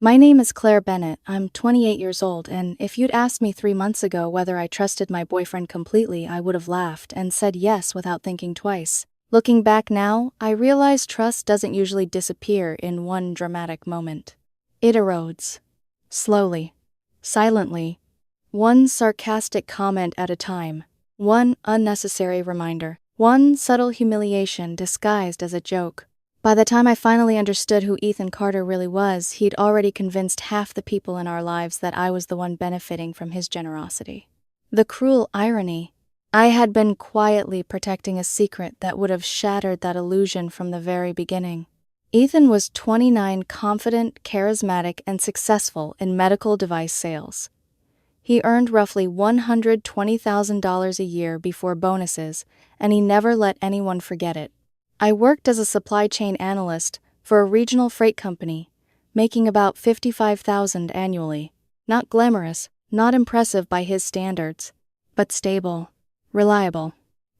My name is Claire Bennett. I'm 28 years old, and if you'd asked me 3 months ago whether I trusted my boyfriend completely, I would have laughed and said yes without thinking twice. Looking back now, I realize trust doesn't usually disappear in one dramatic moment. It erodes. Slowly. Silently. One sarcastic comment at a time. One unnecessary reminder. One subtle humiliation disguised as a joke. By the time I finally understood who Ethan Carter really was, he'd already convinced half the people in our lives that I was the one benefiting from his generosity. The cruel irony. I had been quietly protecting a secret that would have shattered that illusion from the very beginning. Ethan was 29, confident, charismatic, and successful in medical device sales. He earned roughly $120,000 a year before bonuses, and he never let anyone forget it. I worked as a supply chain analyst for a regional freight company, making about $55,000 annually. Not glamorous, not impressive by his standards, but stable, reliable,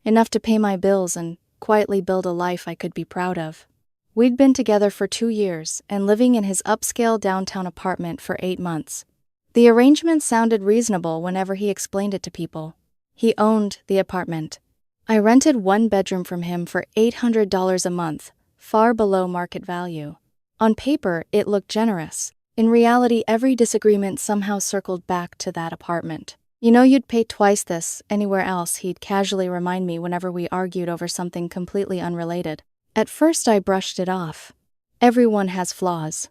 enough to pay my bills and quietly build a life I could be proud of. We'd been together for 2 years and living in his upscale downtown apartment for 8 months. The arrangement sounded reasonable whenever he explained it to people. He owned the apartment. I rented one bedroom from him for $800 a month, far below market value. On paper, it looked generous. In reality, every disagreement somehow circled back to that apartment. "You know you'd pay twice this anywhere else," he'd casually remind me whenever we argued over something completely unrelated. At first, I brushed it off. Everyone has flaws.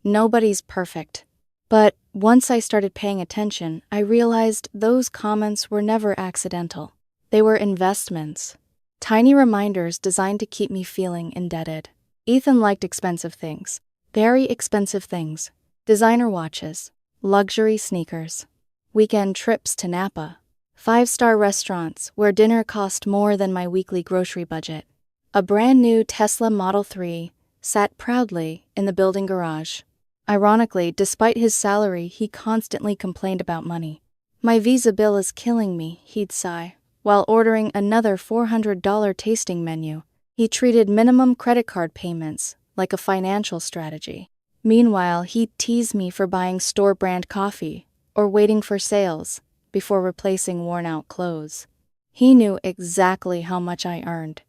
Nobody's perfect. But once I started paying attention, I realized those comments were never accidental. They were investments. Tiny reminders designed to keep me feeling indebted. Ethan liked expensive things. Very expensive things. Designer watches. Luxury sneakers. Weekend trips to Napa. 5-star restaurants where dinner cost more than my weekly grocery budget. A brand new Tesla Model 3 sat proudly in the building garage. Ironically, despite his salary, he constantly complained about money. "My Visa bill is killing me," he'd sigh, while ordering another $400 tasting menu. He treated minimum credit card payments like a financial strategy. Meanwhile, he'd tease me for buying store-brand coffee or waiting for sales before replacing worn-out clothes. He knew exactly how much I earned.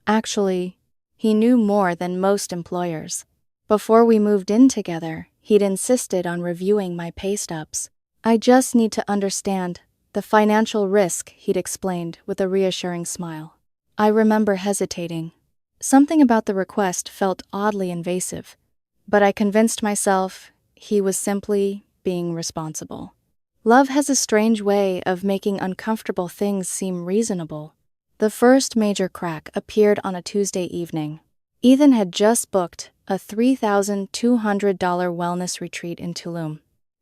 Actually, he knew more than most employers. Before we moved in together, he'd insisted on reviewing my pay stubs. "I just need to understand the financial risk," he'd explained with a reassuring smile. I remember hesitating. Something about the request felt oddly invasive, but I convinced myself he was simply being responsible. Love has a strange way of making uncomfortable things seem reasonable. The first major crack appeared on a Tuesday evening. Ethan had just booked a $3,200 wellness retreat in Tulum.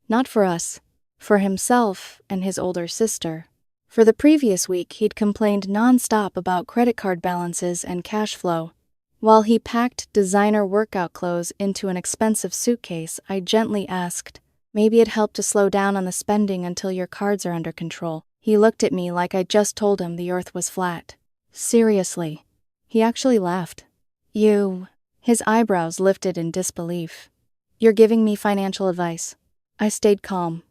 Not for us, for himself and his older sister. For the previous week, he'd complained nonstop about credit card balances and cash flow. While he packed designer workout clothes into an expensive suitcase, I gently asked, "Maybe it'd help to slow down on the spending until your cards are under control." He looked at me like I just told him the earth was flat. Seriously. He actually laughed. "You..." His eyebrows lifted in disbelief. "You're giving me financial advice." I stayed calm.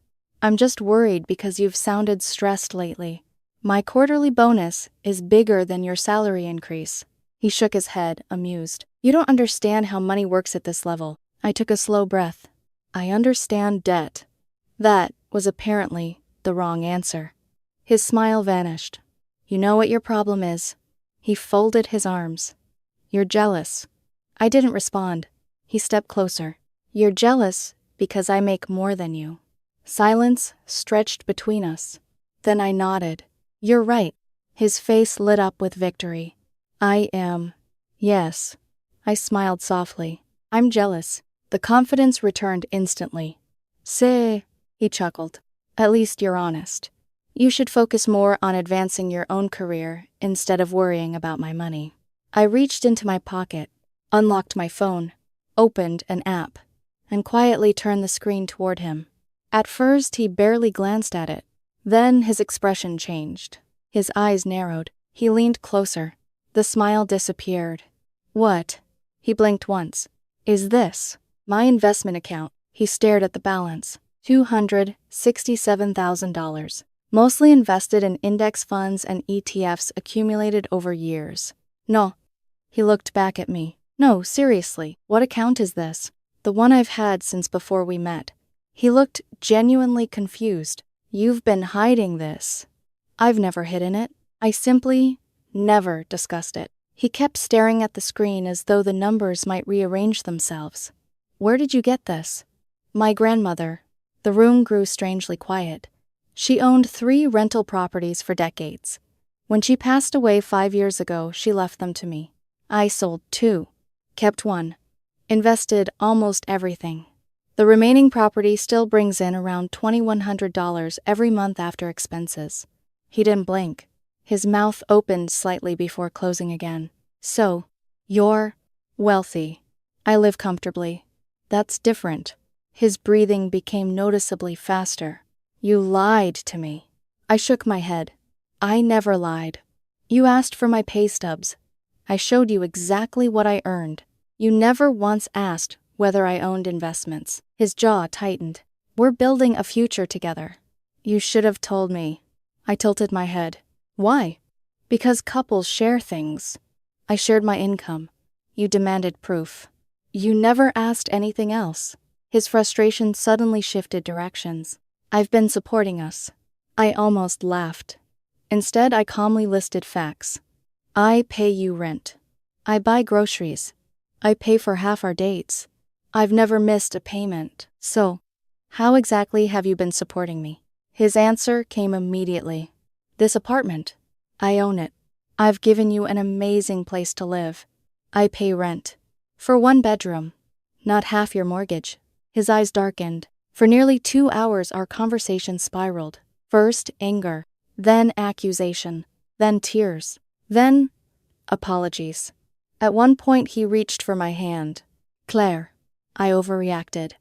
"I'm just worried because you've sounded stressed lately. My quarterly bonus is bigger than your salary increase." He shook his head, amused. "You don't understand how money works at this level." I took a slow breath. "I understand debt." That was apparently the wrong answer. His smile vanished. "You know what your problem is." He folded his arms. "You're jealous." I didn't respond. He stepped closer. "You're jealous because I make more than you." Silence stretched between us. Then I nodded. "You're right." His face lit up with victory. "I am." "Yes." I smiled softly. "I'm jealous." The confidence returned instantly. "Say," he chuckled. "At least you're honest. You should focus more on advancing your own career instead of worrying about my money." I reached into my pocket, unlocked my phone, opened an app, and quietly turned the screen toward him. At first, he barely glanced at it. Then his expression changed. His eyes narrowed. He leaned closer. The smile disappeared. "What?" He blinked once. "Is this?" "My investment account." He stared at the balance. $267,000. Mostly invested in index funds and ETFs accumulated over years. No. He looked back at me. No, seriously, what account is this? The one I've had since before we met. He looked genuinely confused. You've been hiding this. I've never hidden it. I simply never discussed it. He kept staring at the screen as though the numbers might rearrange themselves. Where did you get this? My grandmother. The room grew strangely quiet. She owned 3 rental properties for decades. When she passed away 5 years ago, she left them to me. I sold 2. Kept 1. Invested almost everything. The remaining property still brings in around $2,100 every month after expenses. He didn't blink. His mouth opened slightly before closing again. So, you're wealthy. I live comfortably. That's different. His breathing became noticeably faster. You lied to me. I shook my head. I never lied. You asked for my pay stubs. I showed you exactly what I earned. You never once asked whether I owned investments. His jaw tightened. We're building a future together. You should have told me. I tilted my head. Why? Because couples share things. I shared my income. You demanded proof. You never asked anything else. His frustration suddenly shifted directions. I've been supporting us. I almost laughed. Instead, I calmly listed facts. I pay you rent. I buy groceries. I pay for half our dates. I've never missed a payment. So, how exactly have you been supporting me? His answer came immediately. This apartment. I own it. I've given you an amazing place to live. I pay rent. For 1 bedroom. Not half your mortgage. His eyes darkened. For nearly 2 hours our conversation spiraled. First anger, then accusation, then tears, then apologies. At one point he reached for my hand. Claire. I overreacted.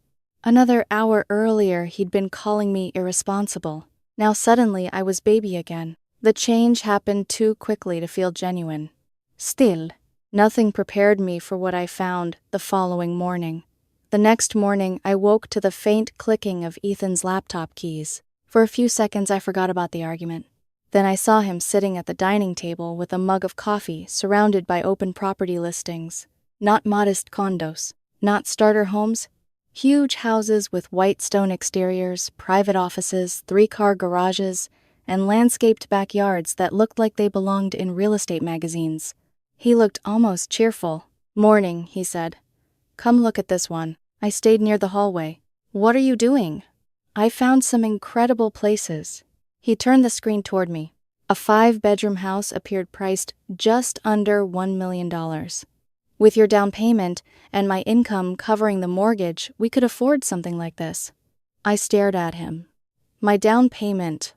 Another hour earlier he'd been calling me irresponsible. Now suddenly I was baby again. The change happened too quickly to feel genuine. Still, nothing prepared me for what I found the following morning. The next morning, I woke to the faint clicking of Ethan's laptop keys. For a few seconds, I forgot about the argument. Then I saw him sitting at the dining table with a mug of coffee, surrounded by open property listings. Not modest condos, not starter homes, huge houses with white stone exteriors, private offices, 3-car garages, and landscaped backyards that looked like they belonged in real estate magazines. He looked almost cheerful. Morning, he said. Come look at this one. I stayed near the hallway. What are you doing? I found some incredible places. He turned the screen toward me. A 5-bedroom house appeared priced just under $1 million. With your down payment and my income covering the mortgage, we could afford something like this. I stared at him. My down payment.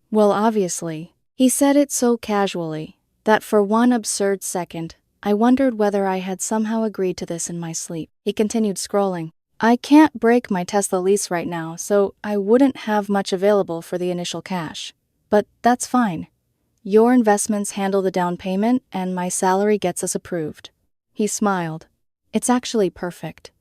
Well, obviously. He said it so casually that for one absurd second, I wondered whether I had somehow agreed to this in my sleep. He continued scrolling. I can't break my Tesla lease right now, so I wouldn't have much available for the initial cash. But that's fine. Your investments handle the down payment, and my salary gets us approved. He smiled. It's actually perfect.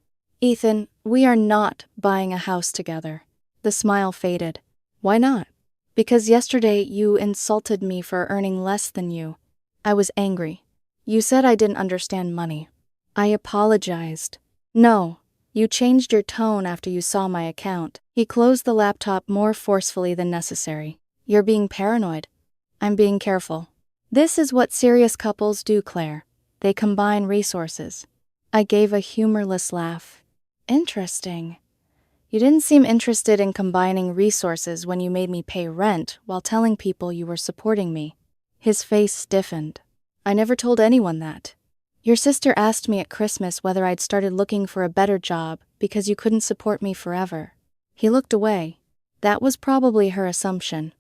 Ethan, we are not buying a house together. The smile faded. Why not? Because yesterday you insulted me for earning less than you. I was angry. You said I didn't understand money. I apologized. No, you changed your tone after you saw my account. He closed the laptop more forcefully than necessary. You're being paranoid. I'm being careful. This is what serious couples do, Claire. They combine resources. I gave a humorless laugh. Interesting. You didn't seem interested in combining resources when you made me pay rent while telling people you were supporting me. His face stiffened. I never told anyone that. Your sister asked me at Christmas whether I'd started looking for a better job because you couldn't support me forever. He looked away. That was probably her assumption.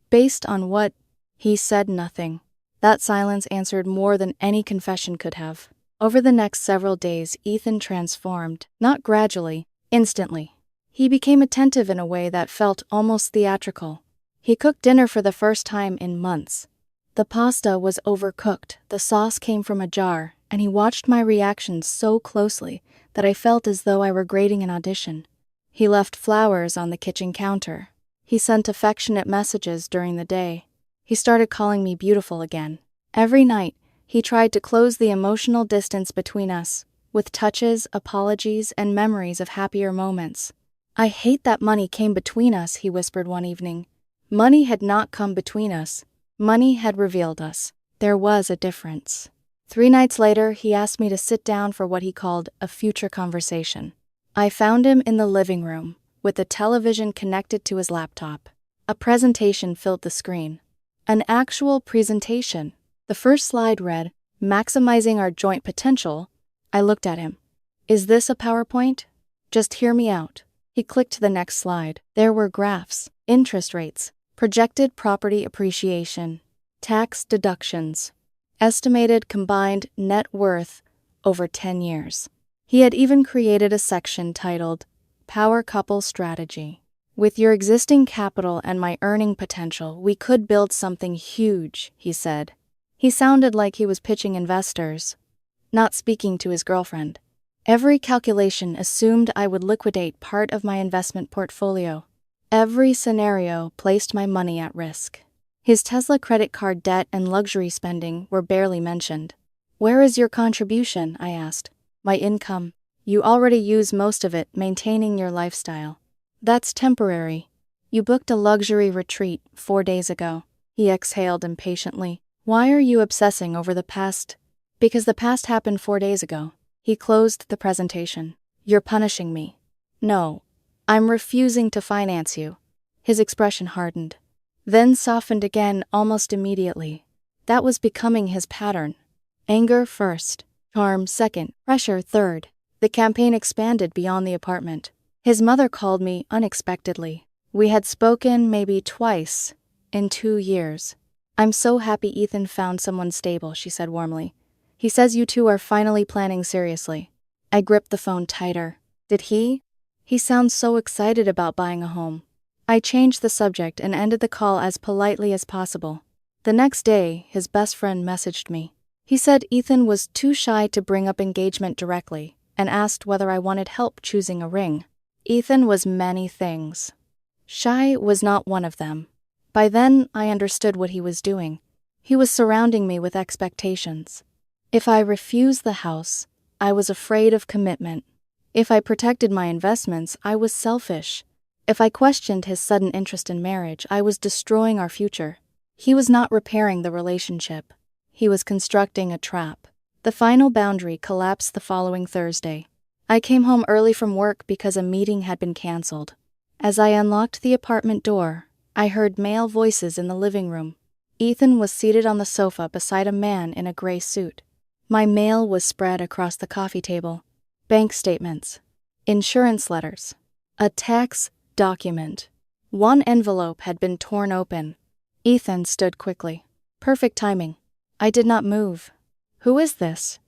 Based on what? He said nothing. That silence answered more than any confession could have. Over the next several days, Ethan transformed, not gradually, instantly. He became attentive in a way that felt almost theatrical. He cooked dinner for the first time in months. The pasta was overcooked, the sauce came from a jar, and he watched my reactions so closely that I felt as though I were grading an audition. He left flowers on the kitchen counter. He sent affectionate messages during the day. He started calling me beautiful again. Every night, he tried to close the emotional distance between us, with touches, apologies, and memories of happier moments. "I hate that money came between us," he whispered one evening. Money had not come between us. Money had revealed us. There was a difference. 3 nights later, he asked me to sit down for what he called a future conversation. I found him in the living room, with the television connected to his laptop. A presentation filled the screen. An actual presentation. The first slide read, "Maximizing our joint potential." I looked at him. "Is this a PowerPoint? Just hear me out." He clicked to the next slide. There were graphs, interest rates, projected property appreciation, tax deductions, estimated combined net worth over 10 years. He had even created a section titled, "Power Couple Strategy." "With your existing capital and my earning potential, we could build something huge," he said. He sounded like he was pitching investors, not speaking to his girlfriend. Every calculation assumed I would liquidate part of my investment portfolio. Every scenario placed my money at risk. His Tesla credit card debt and luxury spending were barely mentioned. "Where is your contribution?" I asked. "My income. You already use most of it maintaining your lifestyle." "That's temporary. You booked a luxury retreat 4 days ago." He exhaled impatiently. "Why are you obsessing over the past?" "Because the past happened 4 days ago." He closed the presentation. "You're punishing me." "No, I'm refusing to finance you." His expression hardened, then softened again almost immediately. That was becoming his pattern. Anger first, charm second, pressure third. The campaign expanded beyond the apartment. His mother called me unexpectedly. We had spoken maybe twice in 2 years. "I'm so happy Ethan found someone stable," she said warmly. "He says you two are finally planning seriously." I gripped the phone tighter. "Did he? He sounds so excited about buying a home." I changed the subject and ended the call as politely as possible. The next day, his best friend messaged me. He said Ethan was too shy to bring up engagement directly and asked whether I wanted help choosing a ring. Ethan was many things. Shy was not one of them. By then, I understood what he was doing. He was surrounding me with expectations. If I refused the house, I was afraid of commitment. If I protected my investments, I was selfish. If I questioned his sudden interest in marriage, I was destroying our future. He was not repairing the relationship. He was constructing a trap. The final boundary collapsed the following Thursday. I came home early from work because a meeting had been canceled. As I unlocked the apartment door, I heard male voices in the living room. Ethan was seated on the sofa beside a man in a gray suit. My mail was spread across the coffee table. Bank statements, insurance letters, a tax document. One envelope had been torn open. Ethan stood quickly. Perfect timing. I did not move. "Who is this?"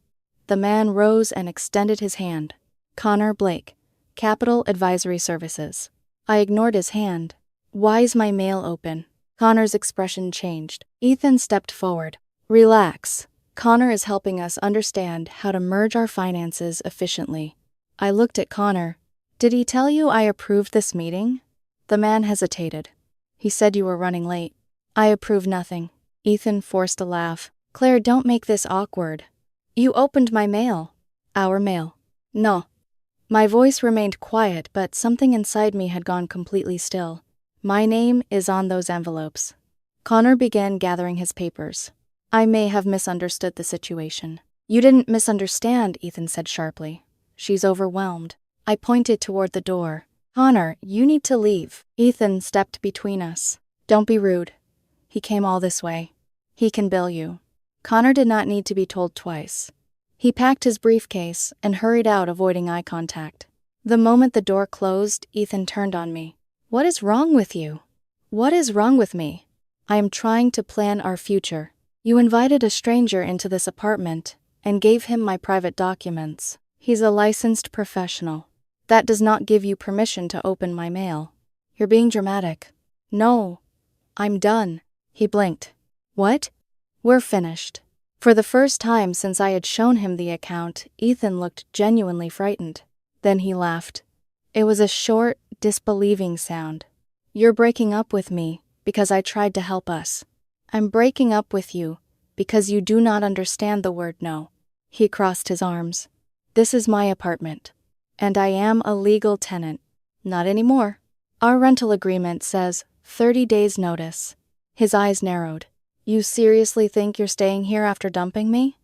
The man rose and extended his hand. "Connor Blake, Capital Advisory Services." I ignored his hand. "Why is my mail open?" Connor's expression changed. Ethan stepped forward. "Relax. Connor is helping us understand how to merge our finances efficiently." I looked at Connor. "Did he tell you I approved this meeting?" The man hesitated. "He said you were running late." "I approve nothing." Ethan forced a laugh. "Claire, don't make this awkward. You opened my mail." "Our mail." "No." My voice remained quiet, but something inside me had gone completely still. "My name is on those envelopes." Connor began gathering his papers. "I may have misunderstood the situation." "You didn't misunderstand," Ethan said sharply. "She's overwhelmed." I pointed toward the door. "Connor, you need to leave." Ethan stepped between us. "Don't be rude. He came all this way. He can bill you." Connor did not need to be told twice. He packed his briefcase and hurried out, avoiding eye contact. The moment the door closed, Ethan turned on me. "What is wrong with you?" "What is wrong with me? I am trying to plan our future. You invited a stranger into this apartment and gave him my private documents. He's a licensed professional. That does not give you permission to open my mail. You're being dramatic." "No, I'm done." He blinked. "What?" "We're finished." For the first time since I had shown him the account, Ethan looked genuinely frightened. Then he laughed. It was a short, disbelieving sound. You're breaking up with me because I tried to help us. I'm breaking up with you because you do not understand the word no. He crossed his arms. This is my apartment, and I am a legal tenant. Not anymore. Our rental agreement says 30 days notice. His eyes narrowed. You seriously think you're staying here after dumping me?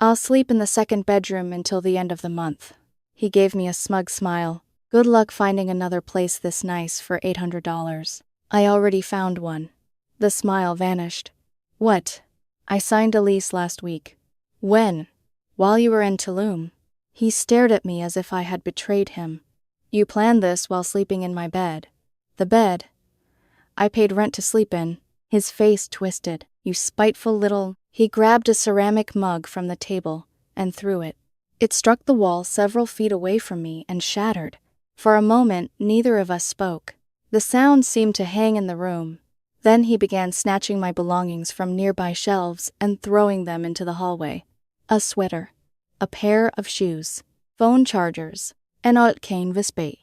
I'll sleep in the second bedroom until the end of the month. He gave me a smug smile. Good luck finding another place this nice for $800. I already found one. The smile vanished. What? I signed a lease last week. When? While you were in Tulum. He stared at me as if I had betrayed him. You planned this while sleeping in my bed. The bed I paid rent to sleep in. His face twisted. You spiteful little... He grabbed a ceramic mug from the table and threw it. It struck the wall several feet away from me and shattered. For a moment, neither of us spoke. The sound seemed to hang in the room. Then he began snatching my belongings from nearby shelves and throwing them into the hallway. A sweater, a pair of shoes, phone chargers, and ett canvasby.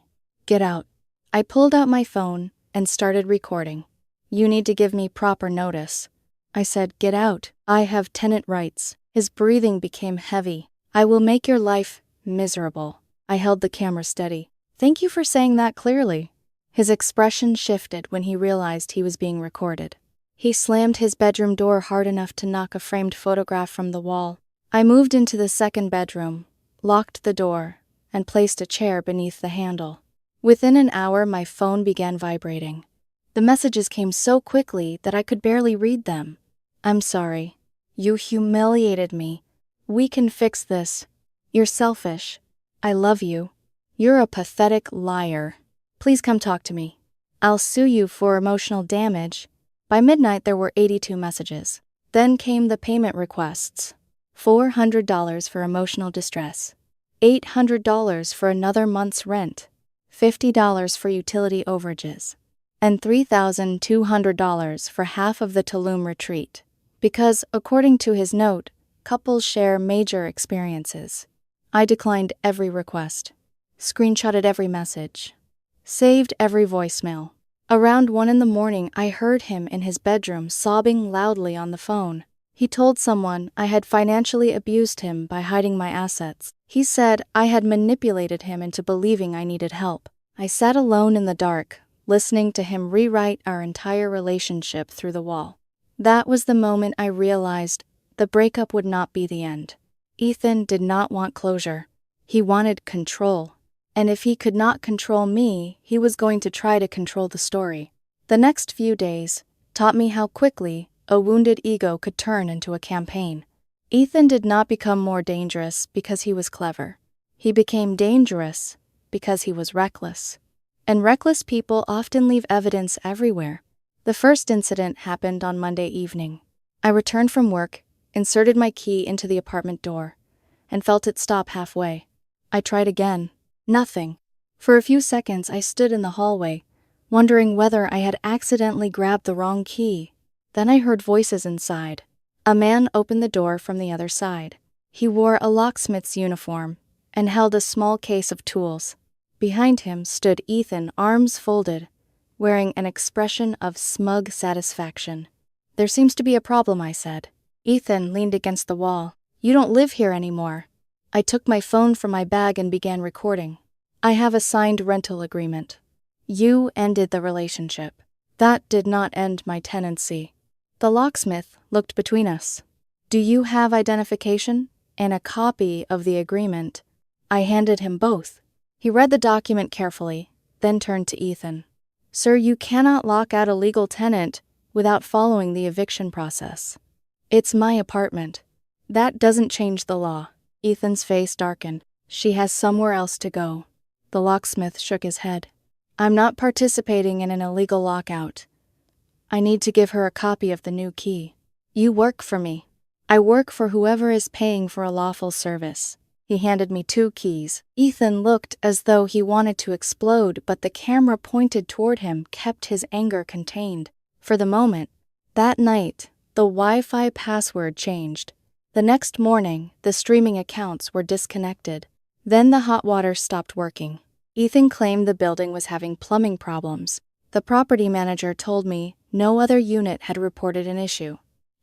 Get out. I pulled out my phone and started recording. You need to give me proper notice. I said, get out. I have tenant rights. His breathing became heavy. I will make your life miserable. I held the camera steady. Thank you for saying that clearly. His expression shifted when he realized he was being recorded. He slammed his bedroom door hard enough to knock a framed photograph from the wall. I moved into the second bedroom, locked the door, and placed a chair beneath the handle. Within an hour, my phone began vibrating. The messages came so quickly that I could barely read them. I'm sorry. You humiliated me. We can fix this. You're selfish. I love you. You're a pathetic liar. Please come talk to me. I'll sue you for emotional damage. By midnight, there were 82 messages. Then came the payment requests. $400 for emotional distress. $800 for another month's rent. $50 for utility overages. And $3,200 for half of the Tulum retreat. Because, according to his note, couples share major experiences. I declined every request. Screenshotted every message. Saved every voicemail. Around 1 a.m, I heard him in his bedroom sobbing loudly on the phone. He told someone I had financially abused him by hiding my assets. He said I had manipulated him into believing I needed help. I sat alone in the dark, listening to him rewrite our entire relationship through the wall. That was the moment I realized the breakup would not be the end. Ethan did not want closure. He wanted control. And if he could not control me, he was going to try to control the story. The next few days taught me how quickly a wounded ego could turn into a campaign. Ethan did not become more dangerous because he was clever. He became dangerous because he was reckless. And reckless people often leave evidence everywhere. The first incident happened on Monday evening. I returned from work, inserted my key into the apartment door, and felt it stop halfway. I tried again. Nothing. For a few seconds I stood in the hallway, wondering whether I had accidentally grabbed the wrong key. Then I heard voices inside. A man opened the door from the other side. He wore a locksmith's uniform and held a small case of tools. Behind him stood Ethan, arms folded, wearing an expression of smug satisfaction. There seems to be a problem, I said. Ethan leaned against the wall. You don't live here anymore. I took my phone from my bag and began recording. I have a signed rental agreement. You ended the relationship. That did not end my tenancy. The locksmith looked between us. Do you have identification and a copy of the agreement? I handed him both. He read the document carefully, then turned to Ethan. Sir, you cannot lock out a legal tenant without following the eviction process. It's my apartment. That doesn't change the law. Ethan's face darkened. She has somewhere else to go. The locksmith shook his head. I'm not participating in an illegal lockout. I need to give her a copy of the new key. You work for me. I work for whoever is paying for a lawful service. He handed me 2 keys. Ethan looked as though he wanted to explode, but the camera pointed toward him kept his anger contained. For the moment, that night, the Wi-Fi password changed. The next morning, the streaming accounts were disconnected. Then the hot water stopped working. Ethan claimed the building was having plumbing problems. The property manager told me no other unit had reported an issue.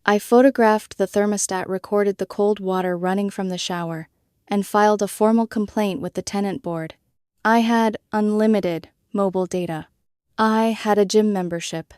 I photographed the thermostat, recorded the cold water running from the shower, and filed a formal complaint with the tenant board. I had unlimited mobile data. I had a gym membership.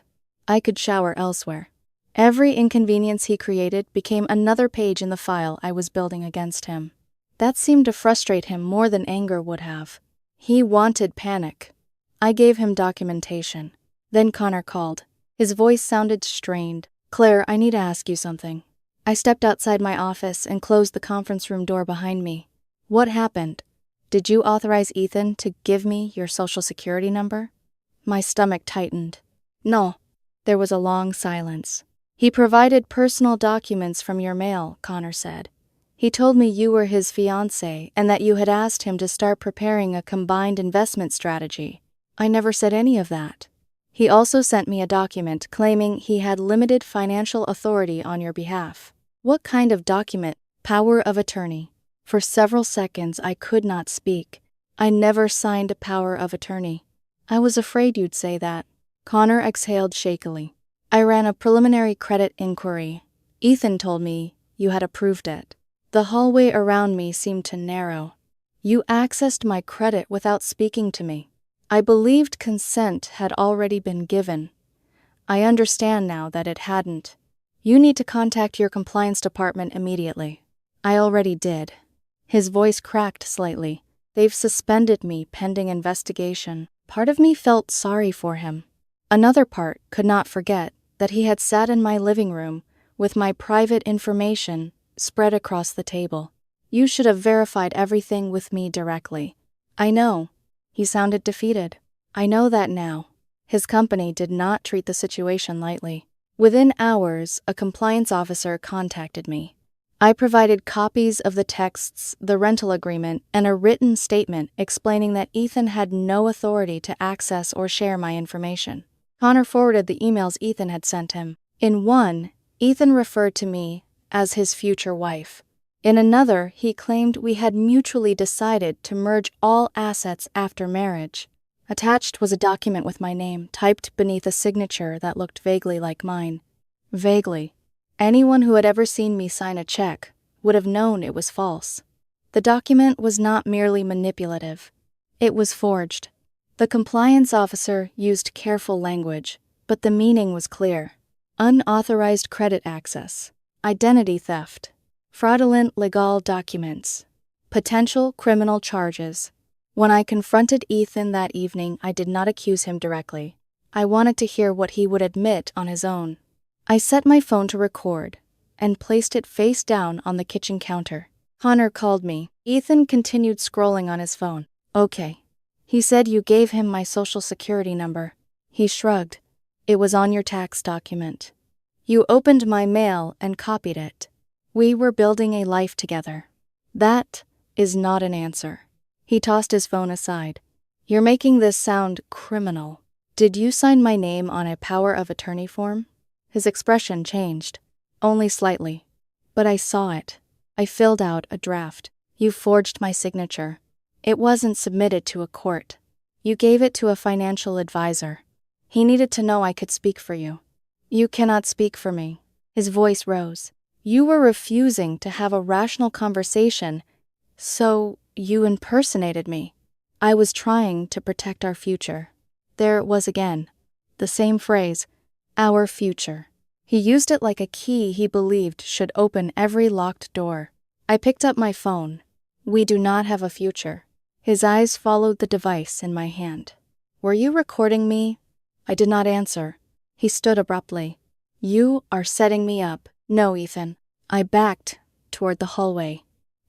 I could shower elsewhere. Every inconvenience he created became another page in the file I was building against him. That seemed to frustrate him more than anger would have. He wanted panic. I gave him documentation. Then Connor called. His voice sounded strained. "Claire, I need to ask you something." I stepped outside my office and closed the conference room door behind me. "What happened? Did you authorize Ethan to give me your social security number?" My stomach tightened. "No." There was a long silence. "He provided personal documents from your mail," Connor said. "He told me you were his fiancée and that you had asked him to start preparing a combined investment strategy. I never said any of that. He also sent me a document claiming he had limited financial authority on your behalf." "What kind of document?" "Power of attorney." For several seconds I could not speak. "I never signed a power of attorney." "I was afraid you'd say that." Connor exhaled shakily. "I ran a preliminary credit inquiry. Ethan told me you had approved it." The hallway around me seemed to narrow. "You accessed my credit without speaking to me." I believed consent had already been given. I understand now that it hadn't. "You need to contact your compliance department immediately." "I already did." His voice cracked slightly. "They've suspended me pending investigation." Part of me felt sorry for him. Another part could not forget that he had sat in my living room with my private information spread across the table. "You should have verified everything with me directly." "I know." He sounded defeated. "I know that now." His company did not treat the situation lightly. Within hours, a compliance officer contacted me. I provided copies of the texts, the rental agreement, and a written statement explaining that Ethan had no authority to access or share my information. Connor forwarded the emails Ethan had sent him. In one, Ethan referred to me as his future wife. In another, he claimed we had mutually decided to merge all assets after marriage. Attached was a document with my name, typed beneath a signature that looked vaguely like mine. Vaguely. Anyone who had ever seen me sign a check would have known it was false. The document was not merely manipulative. It was forged. The compliance officer used careful language, but the meaning was clear. Unauthorized credit access, identity theft, fraudulent legal documents, potential criminal charges. When I confronted Ethan that evening, I did not accuse him directly. I wanted to hear what he would admit on his own. I set my phone to record and placed it face down on the kitchen counter. Connor called me. Ethan continued scrolling on his phone. "Okay. He said you gave him my social security number." He shrugged. "It was on your tax document. You opened my mail and copied it. We were building a life together." "That is not an answer." He tossed his phone aside. "You're making this sound criminal. Did you sign my name on a power of attorney form?" His expression changed. "Only slightly. But I saw it. I filled out a draft. You forged my signature. It wasn't submitted to a court. You gave it to a financial advisor. He needed to know I could speak for you." "You cannot speak for me." His voice rose. "You were refusing to have a rational conversation, so you impersonated me." "I was trying to protect our future." There it was again. The same phrase, our future. He used it like a key he believed should open every locked door. I picked up my phone. "We do not have a future." His eyes followed the device in my hand. "Were you recording me?" I did not answer. He stood abruptly. "You are setting me up." "No, Ethan." I backed toward the hallway.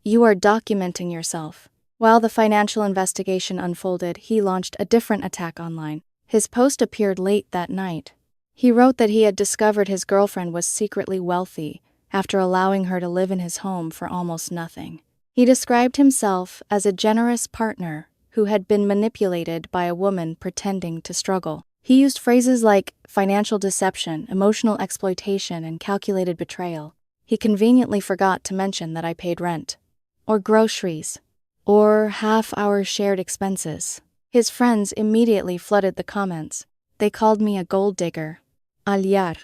"You are documenting yourself." While the financial investigation unfolded, he launched a different attack online. His post appeared late that night. He wrote that he had discovered his girlfriend was secretly wealthy after allowing her to live in his home for almost nothing. He described himself as a generous partner who had been manipulated by a woman pretending to struggle. He used phrases like financial deception, emotional exploitation, and calculated betrayal. He conveniently forgot to mention that I paid rent, or groceries, or half our shared expenses. His friends immediately flooded the comments. They called me a gold digger, a liar,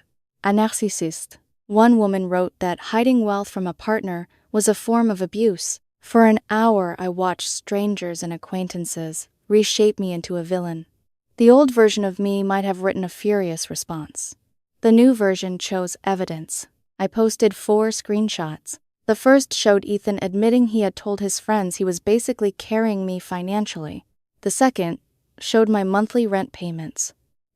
a narcissist. One woman wrote that hiding wealth from a partner was a form of abuse. For an hour, I watched strangers and acquaintances reshape me into a villain. The old version of me might have written a furious response. The new version chose evidence. I posted 4 screenshots. The first showed Ethan admitting he had told his friends he was basically carrying me financially. The second showed my monthly rent payments.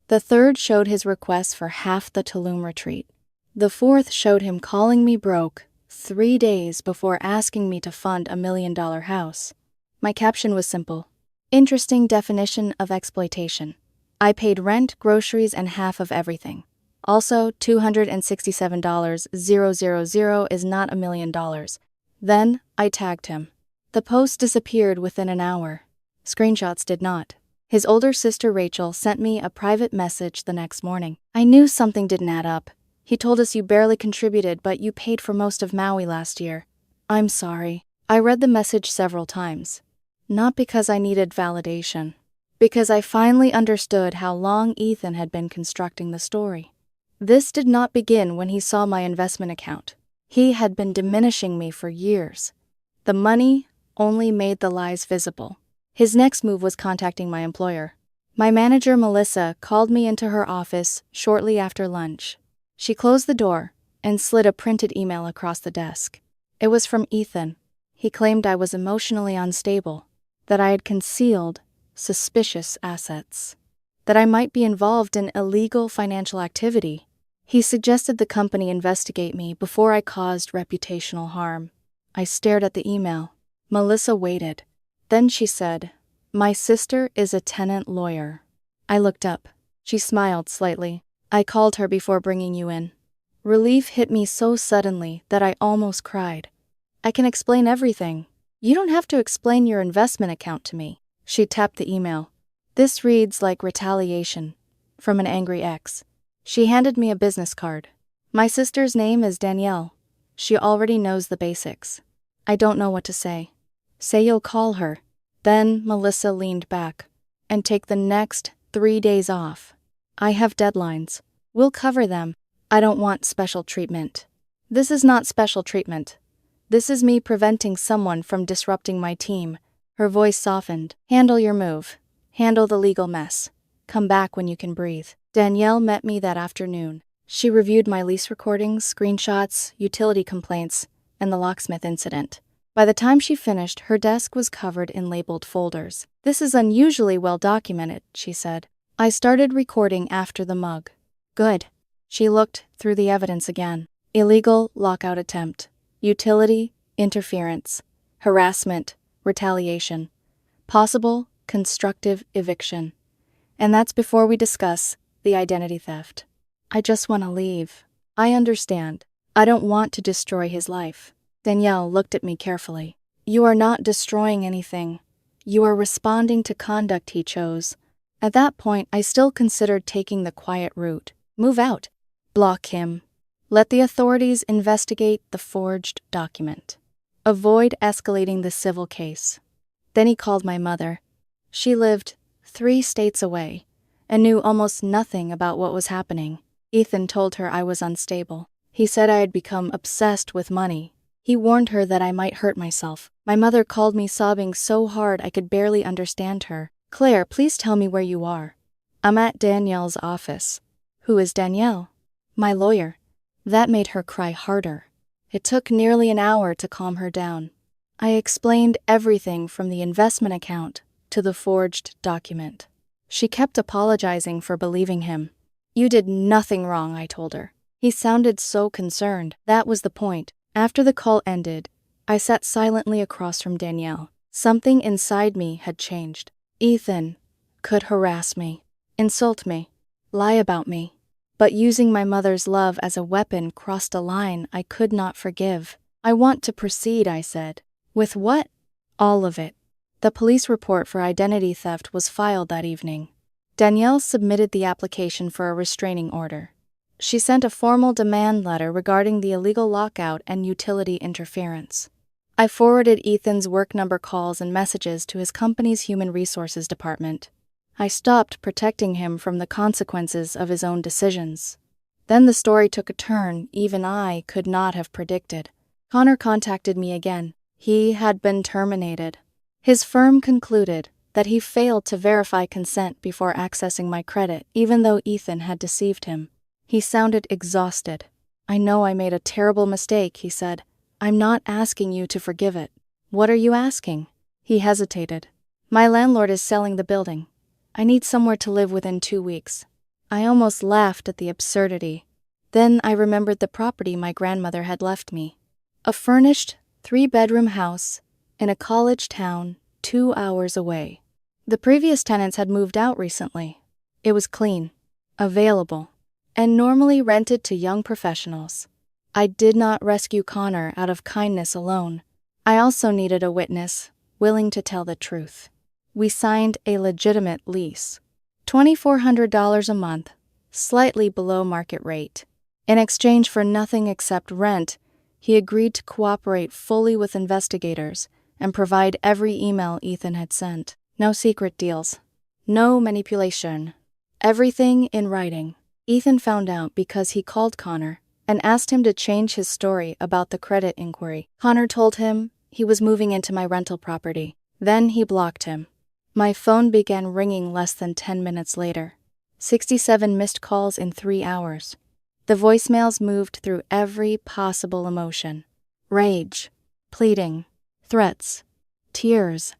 The third showed his request for half the Tulum retreat. The fourth showed him calling me broke 3 days before asking me to fund $1 million house. My caption was simple. Interesting definition of exploitation. I paid rent, groceries, and half of everything. Also, $267,000 is not $1 million. Then, I tagged him. The post disappeared within an hour. Screenshots did not. His older sister Rachel sent me a private message the next morning. I knew something didn't add up. He told us you barely contributed, but you paid for most of Maui last year. I'm sorry. I read the message several times. Not because I needed validation. Because I finally understood how long Ethan had been constructing the story. This did not begin when he saw my investment account. He had been diminishing me for years. The money only made the lies visible. His next move was contacting my employer. My manager, Melissa, called me into her office shortly after lunch. She closed the door and slid a printed email across the desk. It was from Ethan. He claimed I was emotionally unstable, that I had concealed suspicious assets, that I might be involved in illegal financial activity. He suggested the company investigate me before I caused reputational harm. I stared at the email. Melissa waited. Then she said, "My sister is a tenant lawyer." I looked up. She smiled slightly. "I called her before bringing you in." Relief hit me so suddenly that I almost cried. "I can explain everything. You don't have to explain your investment account to me." She tapped the email. "This reads like retaliation from an angry ex." She handed me a business card. "My sister's name is Danielle. She already knows the basics." I don't know what to say. "Say you'll call her." Then Melissa leaned back. "And take the next 3 days off. I have deadlines. We'll cover them. I don't want special treatment." "This is not special treatment. This is me preventing someone from disrupting my team." Her voice softened. "Handle your move. Handle the legal mess. Come back when you can breathe." Danielle met me that afternoon. She reviewed my lease recordings, screenshots, utility complaints, and the locksmith incident. By the time she finished, her desk was covered in labeled folders. "This is unusually well documented," she said. "I started recording after the mug." "Good." She looked through the evidence again. Illegal lockout attempt, utility interference, harassment, retaliation, possible constructive eviction. And that's before we discuss the identity theft. "I just want to leave." "I understand. I don't want to destroy his life." Danielle looked at me carefully. "You are not destroying anything. You are responding to conduct he chose." At that point, I still considered taking the quiet route. Move out. Block him. Let the authorities investigate the forged document. Avoid escalating the civil case. Then he called my mother. She lived 3 states away and knew almost nothing about what was happening. Ethan told her I was unstable. He said I had become obsessed with money. He warned her that I might hurt myself. My mother called me sobbing so hard I could barely understand her. "Claire, please tell me where you are." "I'm at Danielle's office." "Who is Danielle?" "My lawyer." That made her cry harder. It took nearly an hour to calm her down. I explained everything from the investment account to the forged document. She kept apologizing for believing him. "You did nothing wrong," I told her. He sounded so concerned. That was the point. After the call ended, I sat silently across from Danielle. Something inside me had changed. Ethan could harass me, insult me, lie about me. But using my mother's love as a weapon crossed a line I could not forgive. "I want to proceed," I said. "With what?" "All of it." The police report for identity theft was filed that evening. Danielle submitted the application for a restraining order. She sent a formal demand letter regarding the illegal lockout and utility interference. I forwarded Ethan's work number calls and messages to his company's human resources department. I stopped protecting him from the consequences of his own decisions. Then the story took a turn even I could not have predicted. Connor contacted me again. He had been terminated. His firm concluded that he failed to verify consent before accessing my credit, even though Ethan had deceived him. He sounded exhausted. "I know I made a terrible mistake," he said. "I'm not asking you to forgive it." "What are you asking?" He hesitated. "My landlord is selling the building. I need somewhere to live within 2 weeks." I almost laughed at the absurdity. Then I remembered the property my grandmother had left me. A furnished, 3-bedroom house in a college town 2 hours away. The previous tenants had moved out recently. It was clean, available, and normally rented to young professionals. I did not rescue Connor out of kindness alone. I also needed a witness willing to tell the truth. We signed a legitimate lease. $2,400 a month, slightly below market rate. In exchange for nothing except rent, he agreed to cooperate fully with investigators and provide every email Ethan had sent. No secret deals. No manipulation. Everything in writing. Ethan found out because he called Connor and asked him to change his story about the credit inquiry. Connor told him he was moving into my rental property. Then he blocked him. My phone began ringing less than 10 minutes later. 67 missed calls in 3 hours. The voicemails moved through every possible emotion. Rage, pleading, threats, tears.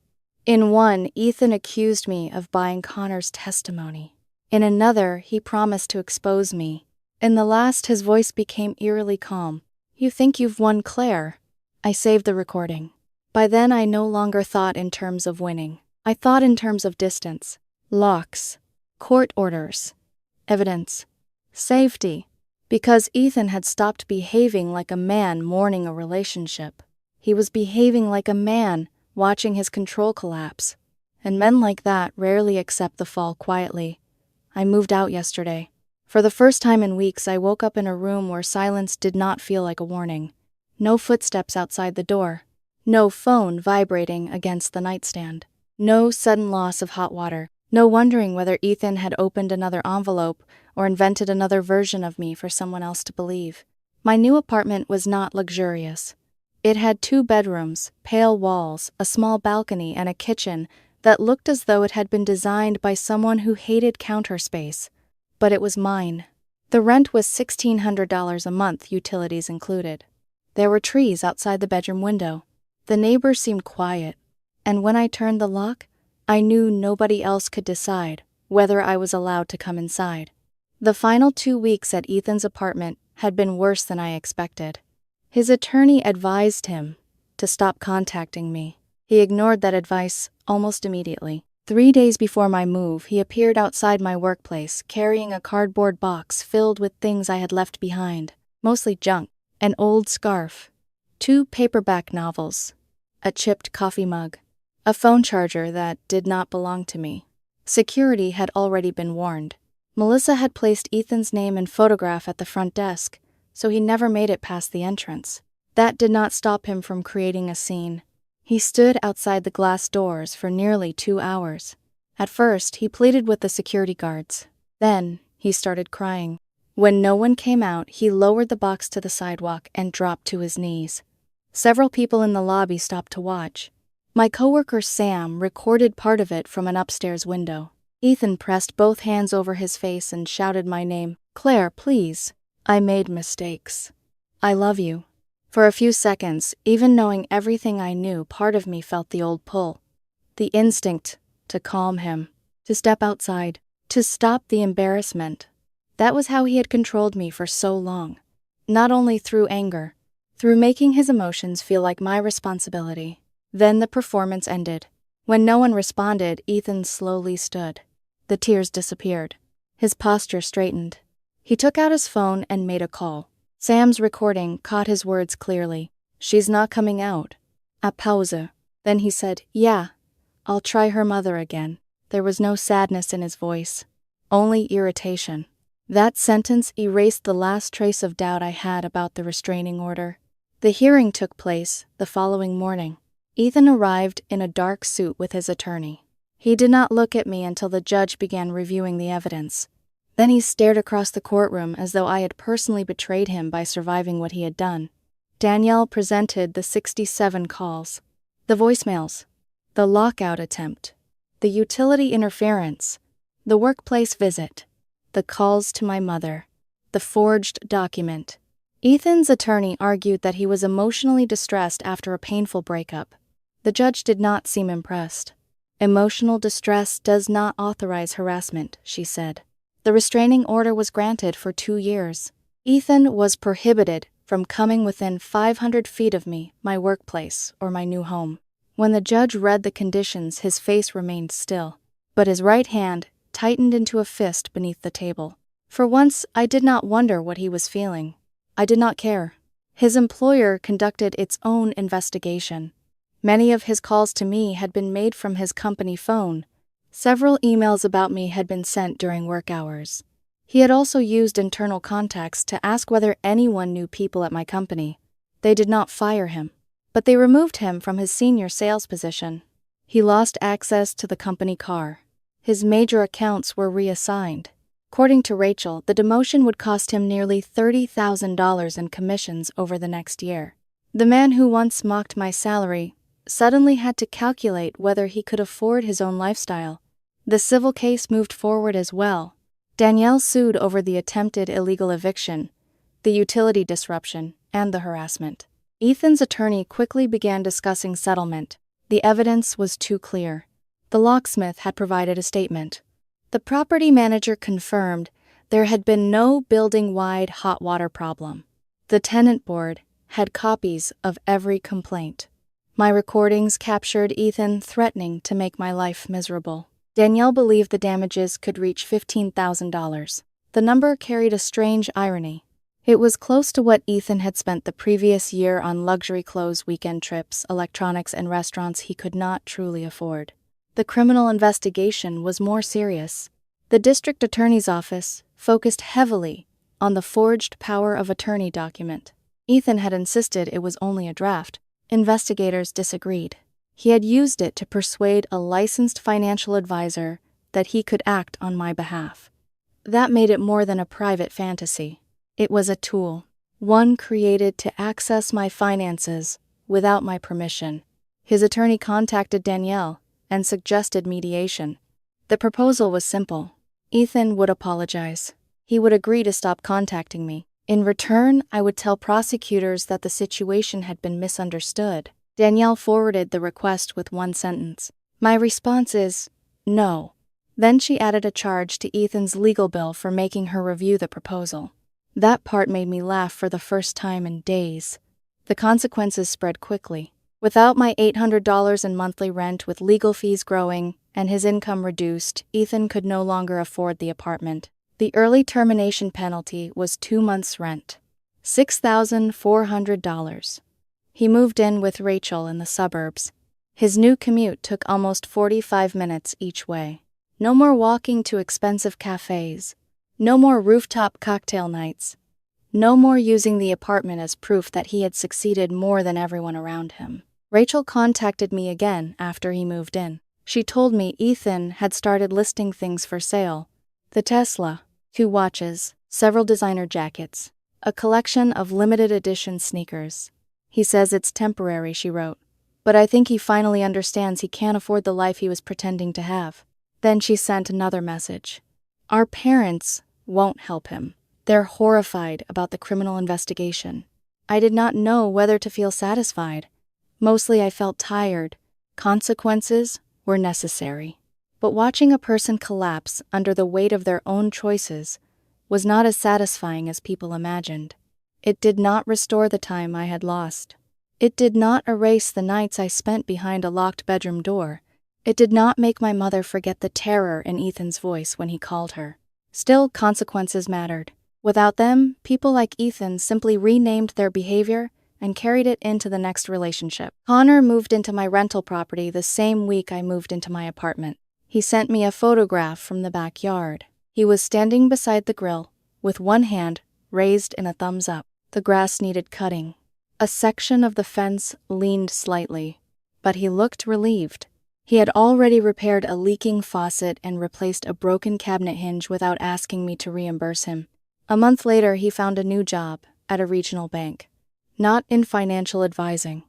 In one, Ethan accused me of buying Connor's testimony. In another, he promised to expose me. In the last, his voice became eerily calm. "You think you've won, Claire?" I saved the recording. By then, I no longer thought in terms of winning. I thought in terms of distance, locks, court orders, evidence, safety. Because Ethan had stopped behaving like a man mourning a relationship. He was behaving like a man watching his control collapse. And men like that rarely accept the fall quietly. I moved out yesterday. For the first time in weeks, I woke up in a room where silence did not feel like a warning. No footsteps outside the door. No phone vibrating against the nightstand. No sudden loss of hot water. No wondering whether Ethan had opened another envelope or invented another version of me for someone else to believe. My new apartment was not luxurious. It had 2 bedrooms, pale walls, a small balcony, and a kitchen that looked as though it had been designed by someone who hated counter space. But it was mine. The rent was $1,600 a month, utilities included. There were trees outside the bedroom window. The neighbors seemed quiet, and when I turned the lock, I knew nobody else could decide whether I was allowed to come inside. The final 2 weeks at Ethan's apartment had been worse than I expected. His attorney advised him to stop contacting me. He ignored that advice almost immediately. 3 days before my move, he appeared outside my workplace carrying a cardboard box filled with things I had left behind, mostly junk, an old scarf, 2 paperback novels, a chipped coffee mug, a phone charger that did not belong to me. Security had already been warned. Melissa had placed Ethan's name and photograph at the front desk, so he never made it past the entrance. That did not stop him from creating a scene. He stood outside the glass doors for nearly 2 hours. At first, he pleaded with the security guards. Then, he started crying. When no one came out, he lowered the box to the sidewalk and dropped to his knees. Several people in the lobby stopped to watch. My coworker Sam recorded part of it from an upstairs window. Ethan pressed both hands over his face and shouted my name. "Claire, please. I made mistakes. I love you." For a few seconds, even knowing everything I knew, part of me felt the old pull. The instinct to calm him, to step outside, to stop the embarrassment. That was how he had controlled me for so long. Not only through anger, through making his emotions feel like my responsibility. Then the performance ended. When no one responded, Ethan slowly stood. The tears disappeared. His posture straightened. He took out his phone and made a call. Sam's recording caught his words clearly. "She's not coming out." A pause. Then he said, "Yeah, I'll try her mother again." There was no sadness in his voice, only irritation. That sentence erased the last trace of doubt I had about the restraining order. The hearing took place the following morning. Ethan arrived in a dark suit with his attorney. He did not look at me until the judge began reviewing the evidence. Then he stared across the courtroom as though I had personally betrayed him by surviving what he had done. Danielle presented the 67 calls, the voicemails, the lockout attempt, the utility interference, the workplace visit, the calls to my mother, the forged document. Ethan's attorney argued that he was emotionally distressed after a painful breakup. The judge did not seem impressed. Emotional distress does not authorize harassment, she said. The restraining order was granted for 2 years. Ethan was prohibited from coming within 500 feet of me, my workplace, or my new home. When the judge read the conditions, his face remained still, but his right hand tightened into a fist beneath the table. For once, I did not wonder what he was feeling. I did not care. His employer conducted its own investigation. Many of his calls to me had been made from his company phone. Several emails about me had been sent during work hours. He had also used internal contacts to ask whether anyone knew people at my company. They did not fire him, but they removed him from his senior sales position. He lost access to the company car. His major accounts were reassigned. According to Rachel, the demotion would cost him nearly $30,000 in commissions over the next year. The man who once mocked my salary suddenly had to calculate whether he could afford his own lifestyle. The civil case moved forward as well. Danielle sued over the attempted illegal eviction, the utility disruption, and the harassment. Ethan's attorney quickly began discussing settlement. The evidence was too clear. The locksmith had provided a statement. The property manager confirmed there had been no building-wide hot water problem. The tenant board had copies of every complaint. My recordings captured Ethan threatening to make my life miserable. Danielle believed the damages could reach $15,000. The number carried a strange irony. It was close to what Ethan had spent the previous year on luxury clothes, weekend trips, electronics, and restaurants he could not truly afford. The criminal investigation was more serious. The district attorney's office focused heavily on the forged power of attorney document. Ethan had insisted it was only a draft. Investigators disagreed. He had used it to persuade a licensed financial advisor that he could act on my behalf. That made it more than a private fantasy. It was a tool, one created to access my finances without my permission. His attorney contacted Danielle and suggested mediation. The proposal was simple. Ethan would apologize. He would agree to stop contacting me. In return, I would tell prosecutors that the situation had been misunderstood. Danielle forwarded the request with one sentence. My response is, no. Then she added a charge to Ethan's legal bill for making her review the proposal. That part made me laugh for the first time in days. The consequences spread quickly. Without my $800 in monthly rent, with legal fees growing and his income reduced, Ethan could no longer afford the apartment. The early termination penalty was 2 months' rent, $6,400. He moved in with Rachel in the suburbs. His new commute took almost 45 minutes each way. No more walking to expensive cafes. No more rooftop cocktail nights. No more using the apartment as proof that he had succeeded more than everyone around him. Rachel contacted me again after he moved in. She told me Ethan had started listing things for sale. The Tesla, 2 watches, several designer jackets, a collection of limited edition sneakers. He says it's temporary, she wrote, but I think he finally understands he can't afford the life he was pretending to have. Then she sent another message. Our parents won't help him. They're horrified about the criminal investigation. I did not know whether to feel satisfied. Mostly I felt tired. Consequences were necessary. But watching a person collapse under the weight of their own choices was not as satisfying as people imagined. It did not restore the time I had lost. It did not erase the nights I spent behind a locked bedroom door. It did not make my mother forget the terror in Ethan's voice when he called her. Still, consequences mattered. Without them, people like Ethan simply renamed their behavior and carried it into the next relationship. Connor moved into my rental property the same week I moved into my apartment. He sent me a photograph from the backyard. He was standing beside the grill, with one hand raised in a thumbs up. The grass needed cutting. A section of the fence leaned slightly, but he looked relieved. He had already repaired a leaking faucet and replaced a broken cabinet hinge without asking me to reimburse him. A month later, he found a new job at a regional bank. Not in financial advising.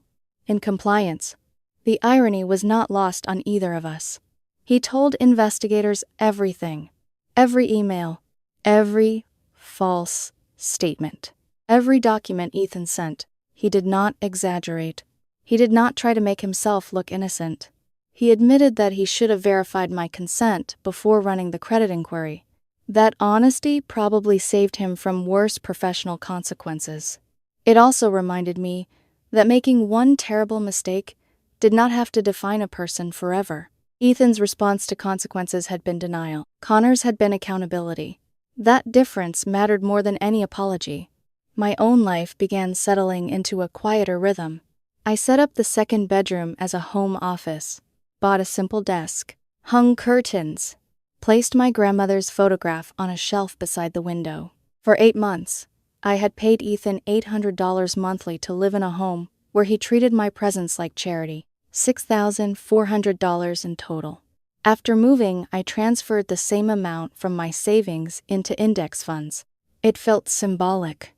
In compliance. The irony was not lost on either of us. He told investigators everything. Every email. Every false statement. Every document Ethan sent. He did not exaggerate. He did not try to make himself look innocent. He admitted that he should have verified my consent before running the credit inquiry. That honesty probably saved him from worse professional consequences. It also reminded me that making one terrible mistake did not have to define a person forever. Ethan's response to consequences had been denial. Connor's had been accountability. That difference mattered more than any apology. My own life began settling into a quieter rhythm. I set up the second bedroom as a home office, bought a simple desk, hung curtains, placed my grandmother's photograph on a shelf beside the window. For 8 months, I had paid Ethan $800 monthly to live in a home where he treated my presence like charity. $6,400 in total. After moving, I transferred the same amount from my savings into index funds. It felt symbolic.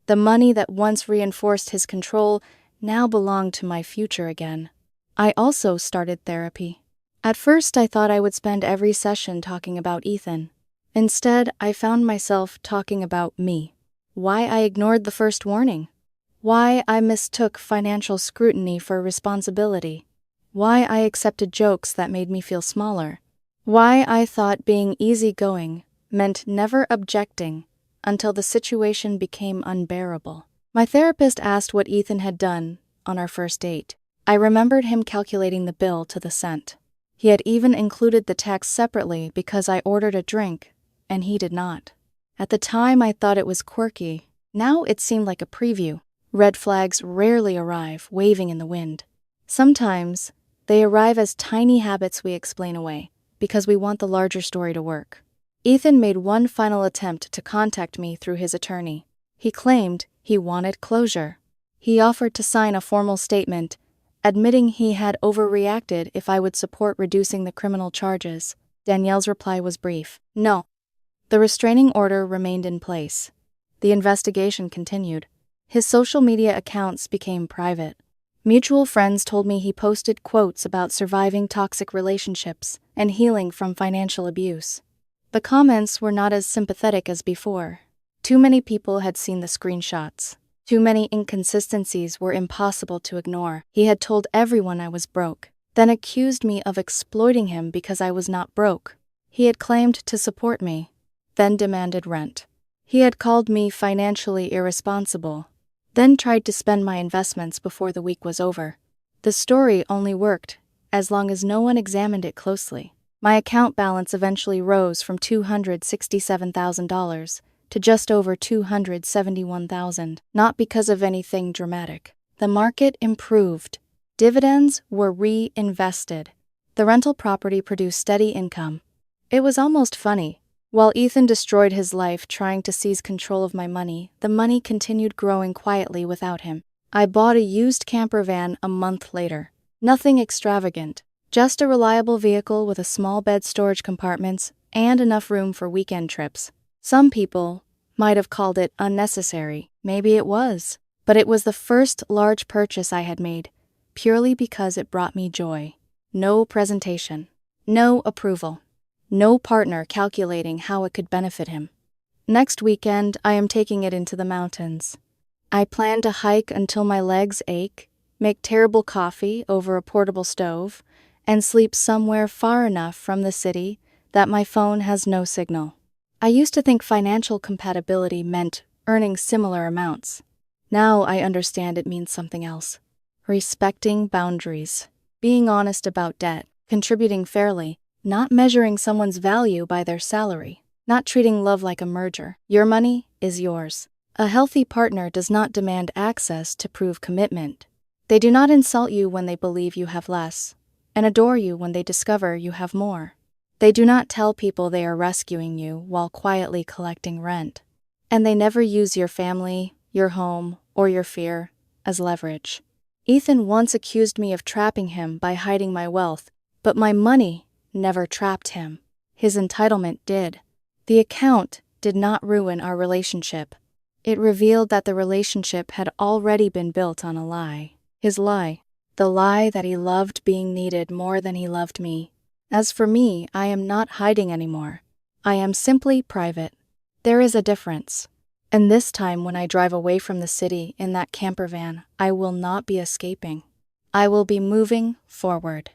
The money that once reinforced his control now belonged to my future again. I also started therapy. At first, I thought I would spend every session talking about Ethan. Instead, I found myself talking about me. Why I ignored the first warning. Why I mistook financial scrutiny for responsibility. Why I accepted jokes that made me feel smaller. Why I thought being easygoing meant never objecting until the situation became unbearable. My therapist asked what Ethan had done on our first date. I remembered him calculating the bill to the cent. He had even included the tax separately because I ordered a drink, and he did not. At the time, I thought it was quirky. Now it seemed like a preview. Red flags rarely arrive, waving in the wind. Sometimes, they arrive as tiny habits we explain away, because we want the larger story to work. Ethan made one final attempt to contact me through his attorney. He claimed he wanted closure. He offered to sign a formal statement, admitting he had overreacted if I would support reducing the criminal charges. Danielle's reply was brief. No. The restraining order remained in place. The investigation continued. His social media accounts became private. Mutual friends told me he posted quotes about surviving toxic relationships and healing from financial abuse. The comments were not as sympathetic as before. Too many people had seen the screenshots. Too many inconsistencies were impossible to ignore. He had told everyone I was broke, then accused me of exploiting him because I was not broke. He had claimed to support me, then demanded rent. He had called me financially irresponsible, then tried to spend my investments before the week was over. The story only worked as long as no one examined it closely. My account balance eventually rose from $267,000 to just over $271,000, not because of anything dramatic. The market improved. Dividends were reinvested. The rental property produced steady income. It was almost funny. While Ethan destroyed his life trying to seize control of my money, the money continued growing quietly without him. I bought a used camper van a month later. Nothing extravagant, just a reliable vehicle with a small bed storage compartments and enough room for weekend trips. Some people might have called it unnecessary. Maybe it was. But it was the first large purchase I had made, purely because it brought me joy. No presentation. No approval. No partner calculating how it could benefit him. Next weekend, I am taking it into the mountains. I plan to hike until my legs ache, make terrible coffee over a portable stove, and sleep somewhere far enough from the city that my phone has no signal. I used to think financial compatibility meant earning similar amounts. Now I understand it means something else. Respecting boundaries, being honest about debt, contributing fairly, not measuring someone's value by their salary, not treating love like a merger. Your money is yours. A healthy partner does not demand access to prove commitment. They do not insult you when they believe you have less, and adore you when they discover you have more. They do not tell people they are rescuing you while quietly collecting rent. And they never use your family, your home, or your fear as leverage. Ethan once accused me of trapping him by hiding my wealth, but my money never trapped him. His entitlement did. The account did not ruin our relationship. It revealed that the relationship had already been built on a lie. His lie. The lie that he loved being needed more than he loved me. As for me, I am not hiding anymore. I am simply private. There is a difference. And this time when I drive away from the city in that camper van, I will not be escaping. I will be moving forward.